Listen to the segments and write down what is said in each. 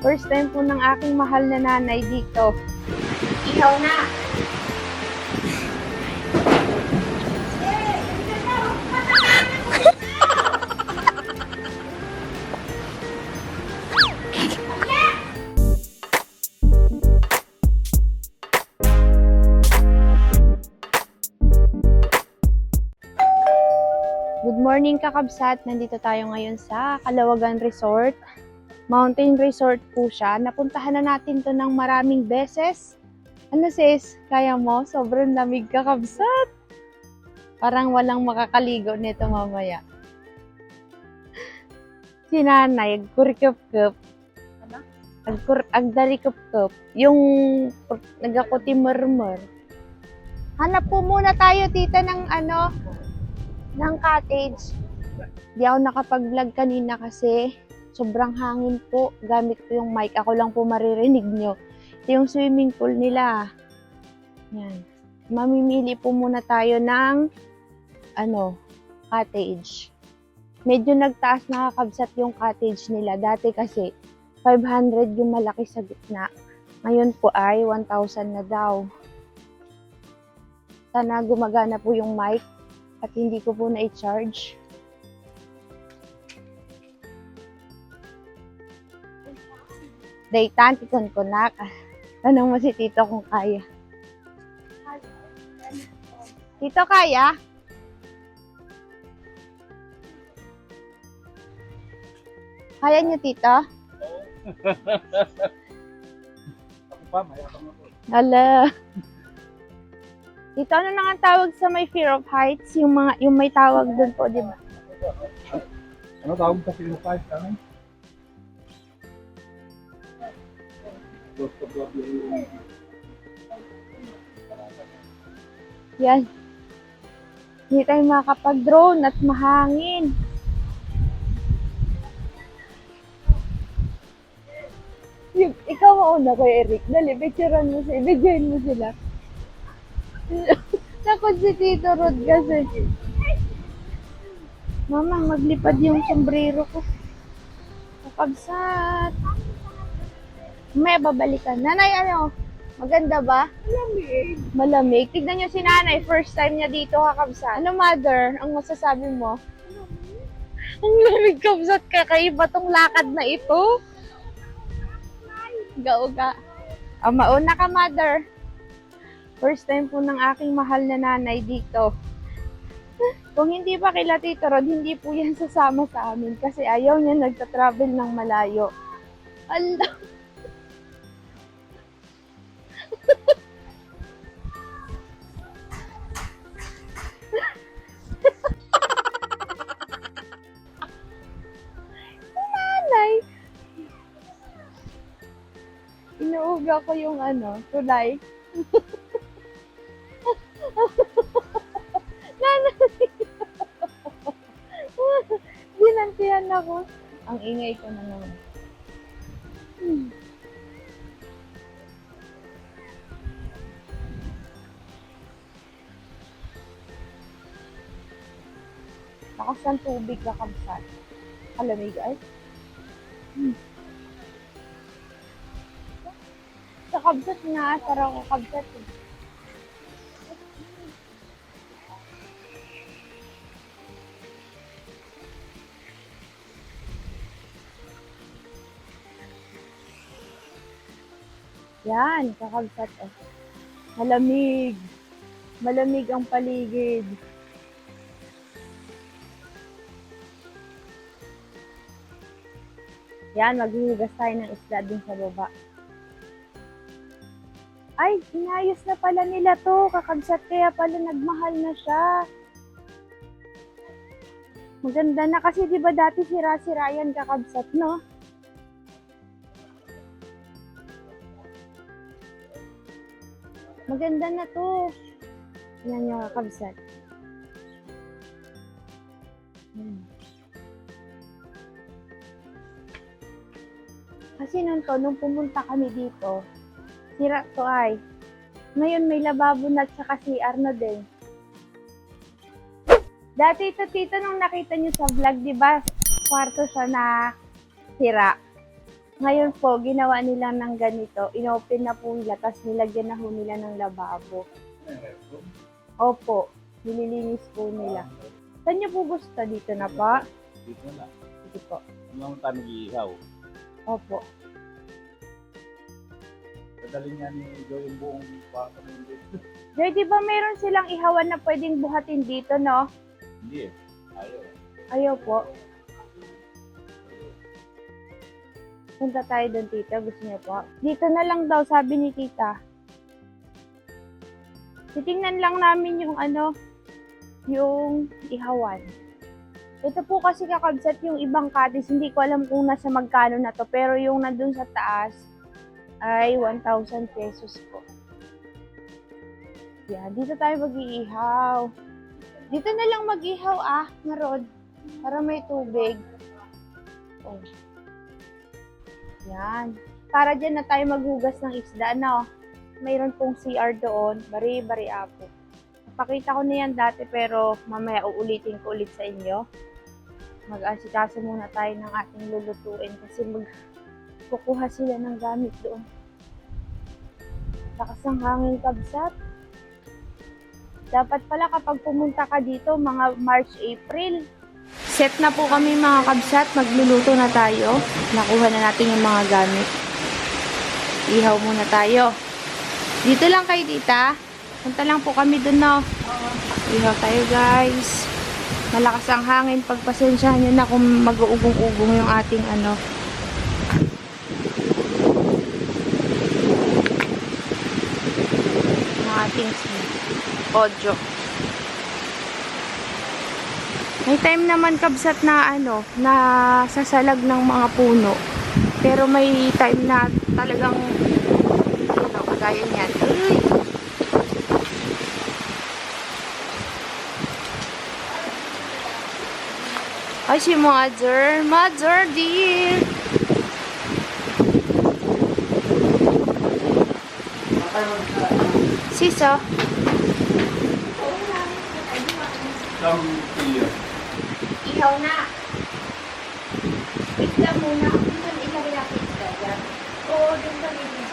First time po ng aking mahal na nanay dito. Ihaw na. Good morning kakabsat! Nandito tayo ngayon sa Calawagan Resort. Mountain Resort po siya. Napuntahan na natin to ng maraming beses. Ano sis? Kaya mo? Sobrang lamig kakabsat! Parang walang makakaligo nito mamaya. Si nanay, agkurikup-kup. Ano? Agdarikup-kup. Yung nagakuti-murmur. Hanap po muna tayo tita ng cottage. Di ako nakapag-vlog kanina kasi sobrang hangin po. Gamit ko yung mic. Ako lang po maririnig nyo. Ito yung swimming pool nila. Yan. Mamimili po muna tayo ng cottage. Medyo nagtaas nakakabsat yung cottage nila. Dati kasi 500 yung malaki sa gitna. Ngayon po ay 1,000 na daw. Sana gumagana po yung mic at hindi ko po na-charge. Daytan, tikon ko na. Tanong mo si Tito kung kaya. Tito, kaya? Kaya niyo, Tito? Ako pa, mayabang ako. Hala. Tito, ano na nga tawag sa may fear of heights? Yung may tawag doon po, di ba? Ano tawag sa Film 5 kami? Yan. Hindi tayo makakapag-drone at mahangin. Ikaw mauna ko, Eric. Dali, picturean mo sila. Videoin mo sila. Takot si Tito Rod kasi. Mama, maglipad yung sombrero ko. Kapagsat. May babalikan. Nanay, maganda ba? Malamig. Malamig. Tignan nyo si nanay. First time niya dito kakabsat. Ano, mother? Ang masasabi mo? Ang lamig kabsat. Kakaiba tong lakad na ito. Gauga. Mauna ka, mother. First time po ng aking mahal na nanay dito. Kung hindi pa kila Tito Rod, hindi po yan sasama sa amin kasi ayaw niya nagta-travel ng malayo. Ala. Nanay. Inuuga ko yung tulay. Nanay. Ginantihan ako. Ang ingay ko na naman. Lakas ng tubig kakabsat. Kalamig ay. Sa kabsat nga, sarap ko kabsat eh. Yan, kakabsat eh. Malamig. Malamig ang paligid. Yan, maghihigas tayo ng isda din sa baba. Ay, inayos na pala nila to. Kakabsat kaya pala nagmahal na siya. Maganda na kasi 'di ba dati sira-sira yan kakabsat, no? Maganda na to. Yan yung kakabsat. Kasi nung pumunta kami dito, sira to ay. Ngayon may lababo na at saka CR na din. Dati ito, tito, nung nakita niyo sa vlog, di ba? Kwarto siya na sira. Ngayon po, ginawa nila ng ganito. Inopen na po nila, tapos nilagyan na po nila ng lababo. Opo, nililinis po nila. Saan niyo po gusto? Dito na pa? Dito na. Sige po. Ano naman tayo mag-iihaw? Opo. Dadalhin niya ni Joe yung buong baka ng dito. Joy, di ba meron silang ihawan na pwedeng buhatin dito, no? Hindi eh. Ayaw. Ayaw po. Punta tayo doon, tita. Gusto niyo po? Dito na lang daw, sabi ni tita. Titingnan lang namin yung yung ihawan. Ito po kasi kakabsat yung ibang cottage. Hindi ko alam kung nasa magkano na to. Pero yung nandun sa taas ay 1,000 pesos po. Yan, dito tayo mag-iihaw. Dito na lang mag-ihaw Marod. Para may tubig. Oh. Yan. Para dyan na tayo maghugas ng isda, no? Mayroon pong CR doon. Bari-bari apo. Napakita ko na yan dati pero mamaya uulitin ko ulit sa inyo. Mag-asikaso muna tayo ng ating lulutuin kasi kukuha sila ng gamit doon. Lakas ng hangin, kabsat. Dapat pala kapag pumunta ka dito, mga March, April. Set na po kami mga kabsat. Magluluto na tayo. Nakuha na natin yung mga gamit. Ihaw muna tayo. Dito lang kayo, tita. Punta lang po kami dun, no? Ihaw tayo, guys. Malakas ang hangin. Pagpasensyahan nyo na kung mag-uugong-ugong yung ating yung ating audio. May time naman kabsat na na sasalag ng mga puno. Pero may time na talagang kagaya niyan. Ay, si Mother. Mother, dear. Siso. Ihaw na. Isda muna. Doon ilagay natin isda dyan. Oo, doon sa linya.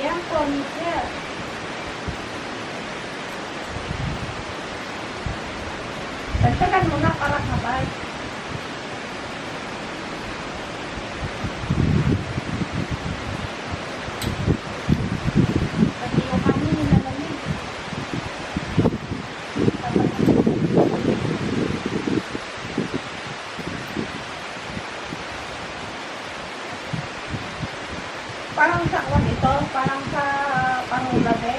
Yan po, Michelle. Tagtagan mo na para kabay. Pati yung kami nilalamig. Parang sa kwan ito, parang sa pangulabi.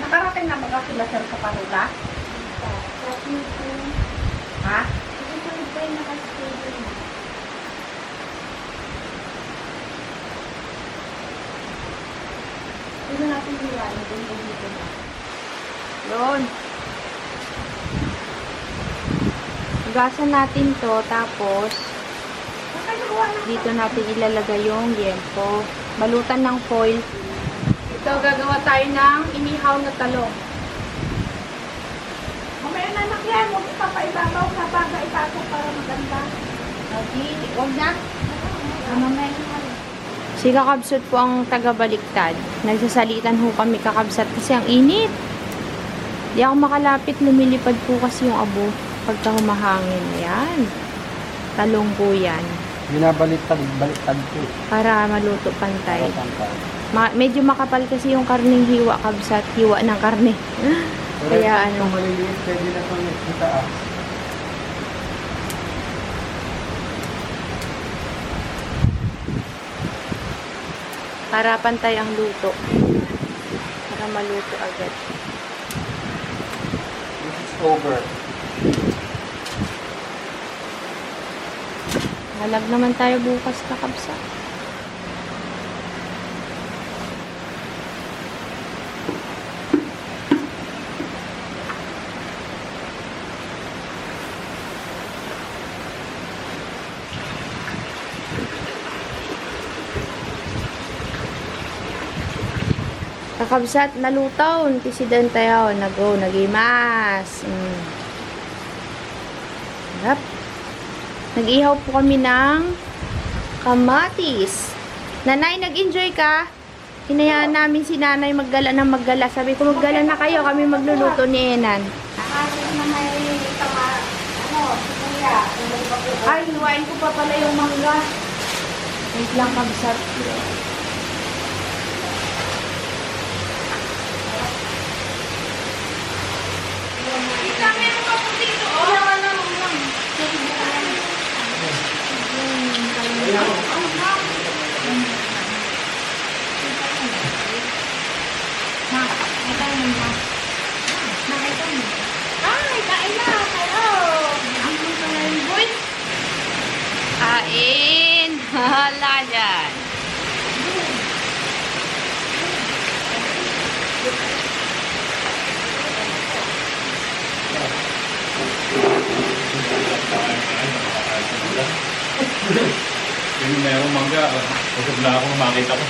Nakarating na mga sila sir sa panula? Ha? Ito natin nilalim din dito na. Yun. Hugasan natin to, tapos dito natin ilalagay yung liempo. Balutan ng foil. Ito, gagawa tayo ng inihaw na talong. Mamaya na anak yan, huwag ipapaibabaw sa baga ipasok para maganda. Okay, huwag na. Mamaya na. Si Kakabsat po ang taga-baliktad. Nagsasalitan ho kami Kakabsat kasi ang init. Di ako makalapit, lumilipad po kasi yung abo pagka humahangin. Ayan. Talong po yan. Binabaliktad po. Para maluto pantay. Para pantay. Medyo makapal kasi yung karning hiwa, Kabsat. Hiwa ng karne. Kaya Kung maliliit, pwede na ito sa taas. Para pantay ang luto. Para maluto agad. This is over. Halag naman tayo bukas na Kabsat. Kakabsat nalutaw, presidente tayo, nago, nagimas. Harap. Nag-ihaw po kami ng kamatis. Nanay, nag-enjoy ka? Hinayaan namin si nanay maggala ng maggala. Sabi ko, maggala na kayo, kami magluluto ni Enan. Nakasip na may sinuya. Ay, hinuwain ko pa pala yung mangga. Wait lang, kabsat. Kain! Hala dyan! Yung merong mangga, usog na ako makita ko.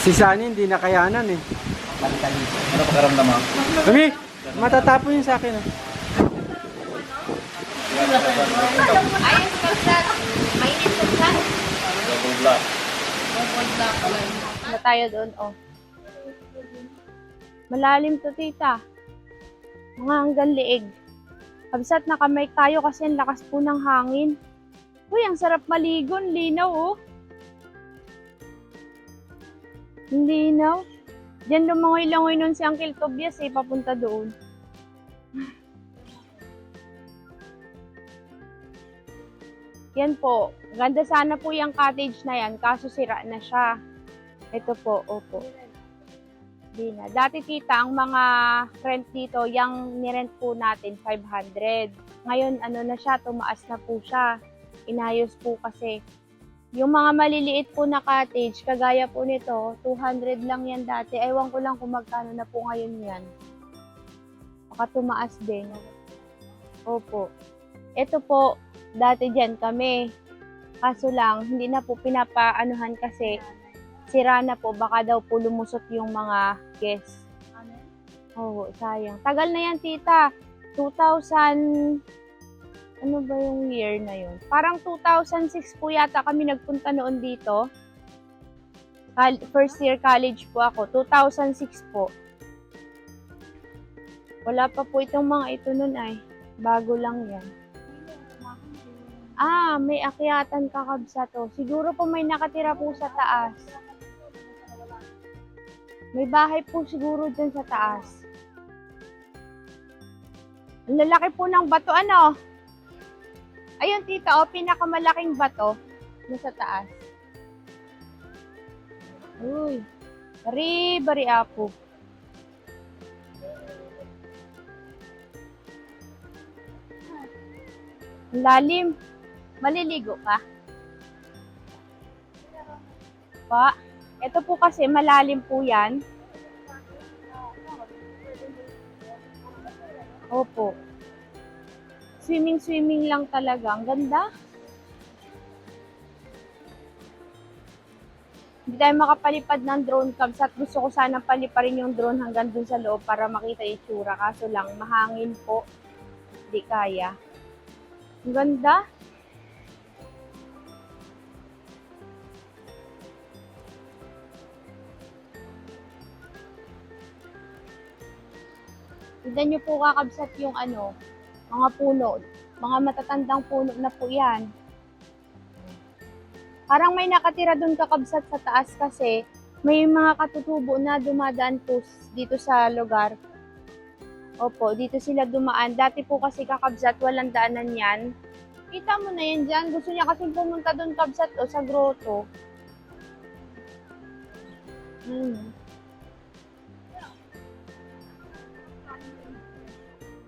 Si Sunny hindi nakayanan eh. Ano pakaramdam mo? Kami, matatapo yun sa akin ah. Ayun, kabsat. Mainit kabsat. Double black. Na tayo doon, oh. Malalim to, tita. Mga hanggang liig. Kabsat, nakamay tayo kasi ang lakas po ng hangin. Uy, ang sarap maligo. Ang linaw, oh. Ang linaw. Diyan lumangoy-langoy nun si Uncle Tobias, eh, papunta doon. Yan po. Ganda sana po yung cottage na yan, kaso sira na siya. Ito po, opo. Di na. Dati tita, ang mga rent dito, yung nirent po natin, 500. Ngayon, ano na siya, tumaas na po siya. Inayos po kasi. Yung mga maliliit po na cottage, kagaya po nito, 200 lang yan dati. Ewan ko lang kung magkano na po ngayon yan. Baka tumaas din. Opo. Ito po, dati dyan kami. Kaso lang, hindi na po pinapaanuhan kasi sira na po. Baka daw po lumusot yung mga guests. Oo, sayang. Tagal na yan, tita. 2000... Ano ba yung year na yun? Parang 2006 po yata kami nagpunta noon dito. First year college po ako. 2006 po. Wala pa po itong mga ito nun ay. Bago lang yan. Ah, may akyatan kakabsa to. Siguro po may nakatira po sa taas. May bahay po siguro dyan sa taas. Ang lalaki po ng bato, ano? Ayun, tita, oh, pinakamalaking bato nasa taas. Uy, bari apo. Ang lalim. Maliligo ka? Pa, ito po kasi malalim po yan. Opo. Swimming lang talaga. Ang ganda. Hindi tayo makapalipad ng drone cabs at gusto ko sanang paliparin yung drone hanggang dun sa loob para makita yung itsura. Kaso lang, mahangin po. Hindi kaya. Ang ganda. Tignan nyo po kakabsat yung mga puno. Mga matatandang puno na po yan. Parang may nakatira dun kakabsat sa taas kasi may mga katutubo na dumadaan po dito sa lugar. Opo, dito sila dumaan. Dati po kasi kakabsat, walang daanan yan. Kita mo na yan dyan. Gusto niya kasi pumunta dun kabsat sa grotto.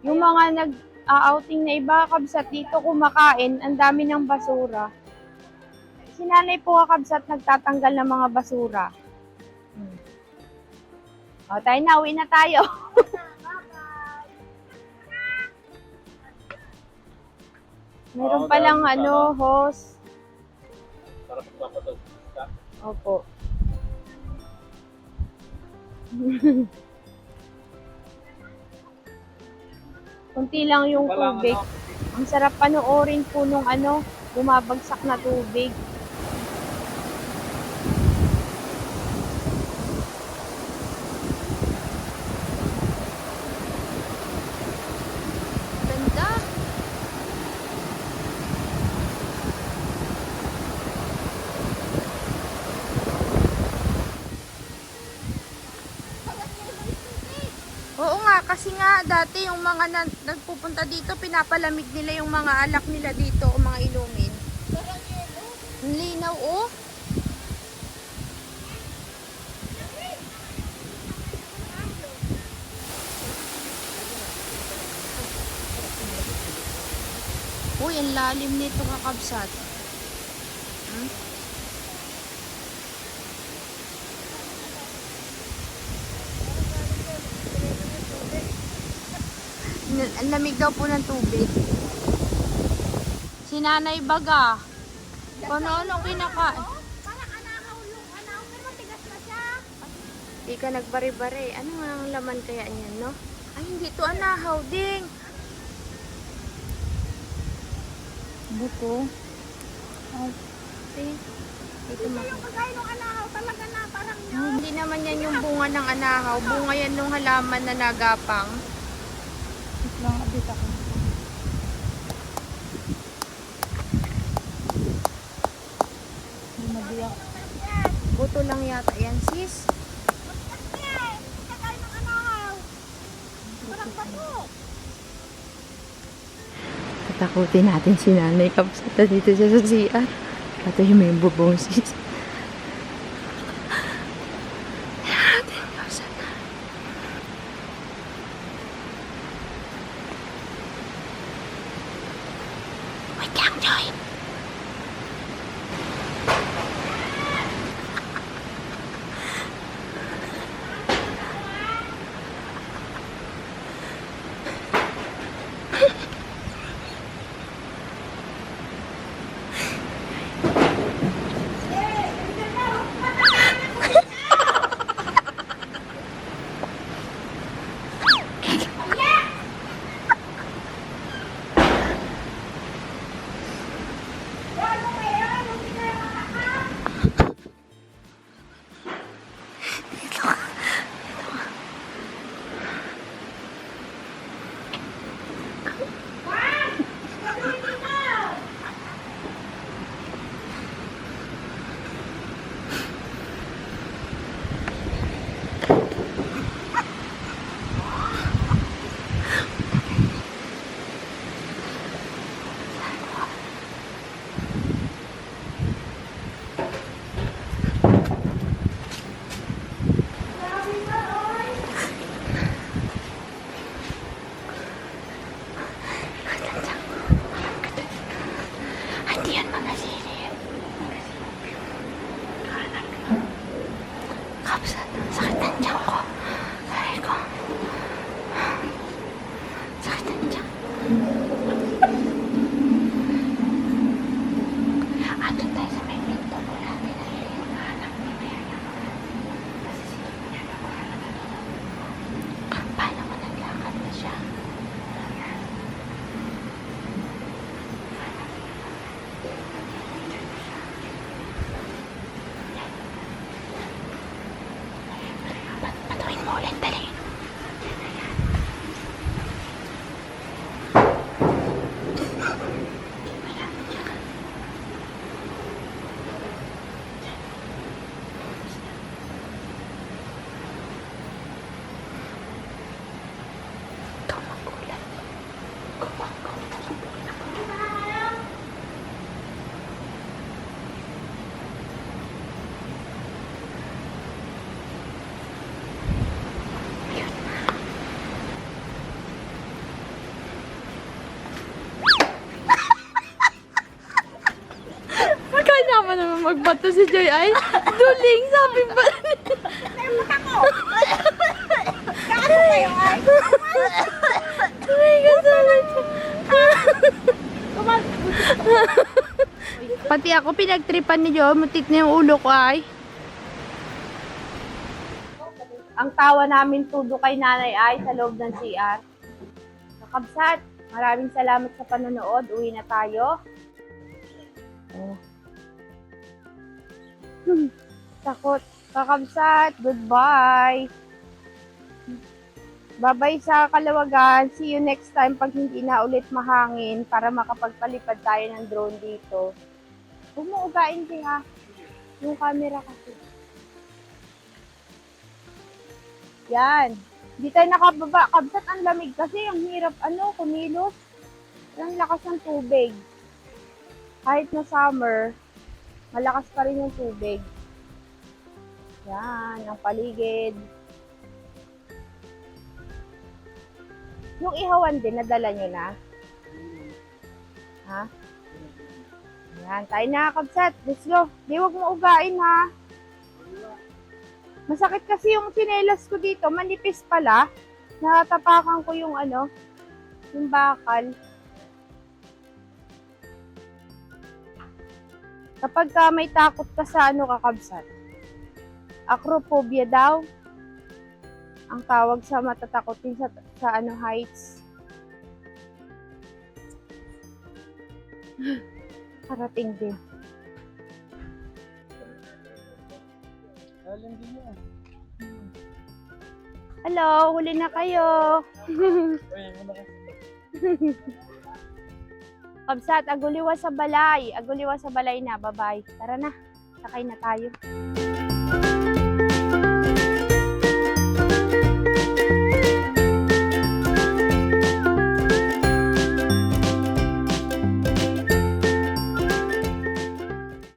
Yung mga nag-outing na iba kabsat dito kumakain, ang dami ng basura. Si nanay po kakabsat nagtatanggal ng mga basura. O, tayo na, uwi na tayo. Meron palang hose. Para magpapatog. Opo. Kunti lang yung tubig. Ang sarap panoorin po nung bumabagsak na tubig. Ganda. Oo nga, kasi nga dati yung mga nagpupunta dito, pinapalamig nila yung mga alak nila dito o mga inumin. Ang linaw, oh. Uy, ang lalim nito kakabsat. Ang lamig daw po ng tubig. Si Nanay Baga. Ano kinakain? Parang anahaw yung anahaw, pero matigas na siya. Hindi ka nagbari-bari. Ano nga ang laman kaya niyan, no? Ay, hindi to anahaw, ding. Buto. Ay, ito mo. Yung kagaya ng anahaw talaga na parang Hindi naman yan yung bunga ng anahaw. Bunga yan ng halaman na nagapang. lang abit ako. Mabiyak. Buto lang yata yan, sis. Kagaya ng anahaw. Parang bato. Tatakutin natin si Nanay Kapsata dito siya sa CR. Patayin mo yung bubong, sis. Natin, Kapsata. Wait lang, Joy. Kaya naman magbato si Joy ay duling, sabi ba? Kaano kayo ay? Ay, kasama Pati ako pinagtripan ni Joy, mutik na yung ulo ko ay. Ang tawa namin tudo kay nanay ay sa loob ng CR. Kakabsat, maraming salamat sa panonood. Uwi na tayo. Oh. Takot. Kakabsat, goodbye. Bye-bye sa Kalawagan. See you next time pag hindi na ulit mahangin para makapagpalipad tayo ng drone dito. Huwag mo ugain din ha. Yung camera kasi. Yan. Hindi tayo nakababa. Kabsat, ang lamig kasi. Ang hirap, kumilos. Ang lakas ng tubig. Kahit na summer, malakas pa rin yung tubig. Yan, ang paligid. Yung ihawan din, nadala nyo na? Ha? Yan, tayo na, Kabsat. Let's go. Di, wag mo ugain, ha? Masakit kasi yung sinelas ko dito. Manipis pala. Natapakan ko yung yung bakal. Kapag may takot ka sa Kakabsat, acrophobia daw ang tawag sa matatakotin sa heights. Parating din. Hello, huli na kayo. Kabsat, aguliwa sa balay. Aguliwa sa balay na. Bye-bye. Tara na. Sakay na tayo.